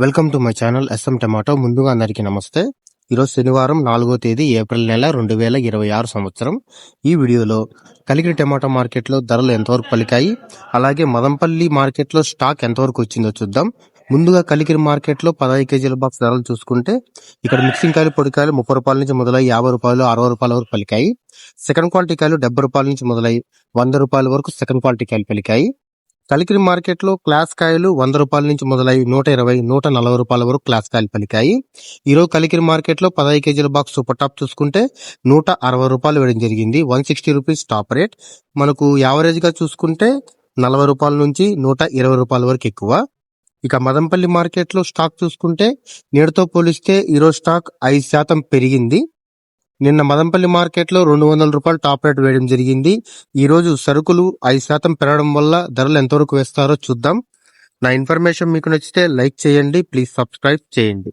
Welcome to my channel S M tomato. ముందుగా అందరికీ నమస్తే. ఈరోజు శనివారం 4వ తేదీ ఏప్రిల్ నెల 2026 సంవత్సరం. ఈ వీడియోలో కలికిరి టమాటో మార్కెట్లో ధరలు ఎంతవరకు పలికాయి, అలాగే మదంపల్లి మార్కెట్లో స్టాక్ ఎంతవరకు వచ్చిందో చూద్దాం. ముందుగా కలికిరి మార్కెట్లో 15 కేజీల బాక్స్ ధరలు చూసుకుంటే ఇక్కడ మిక్సింగ్ కాయలు, పొడికాయలు 30 రూపాయల నుంచి మొదలై 50 రూపాయలు, 60 రూపాయల వరకు పలికాయి. సెకండ్ క్వాలిటీ కాయలు 70 రూపాయల నుంచి మొదలై 100 రూపాయల వరకు సెకండ్ క్వాలిటీ కాయలు పలికాయి. కలికిరి మార్కెట్ లో క్లాస్ కాయలు 100 రూపాయల నుంచి మొదలై 120, 140 రూపాయల వరకు క్లాస్ కాయలు పలికాయి. ఈరోజు కలికిరి మార్కెట్ లో 15 కేజీల బాక్స్ సూపర్ టాప్ చూసుకుంటే 160 రూపాయలు వేయడం జరిగింది. 160 రూపీస్ టాప్ రేట్. మనకు యావరేజ్ గా చూసుకుంటే 40 రూపాయల నుంచి 120 రూపాయల వరకు ఎక్కువ. ఇక మదంపల్లి మార్కెట్ లో స్టాక్ చూసుకుంటే నేడుతో పోలిస్తే ఈరోజు స్టాక్ 5% పెరిగింది. నిన్న మదంపల్లి మార్కెట్ లో 200 రూపాయలు టాప్ రేట్ వేయడం జరిగింది. ఈ రోజు సరుకులు 5% పెరగడం వల్ల ధరలు ఎంతవరకు వేస్తారో చూద్దాం. నా ఇన్ఫర్మేషన్ మీకు నచ్చితే లైక్ చేయండి, ప్లీజ్ సబ్స్క్రైబ్ చేయండి.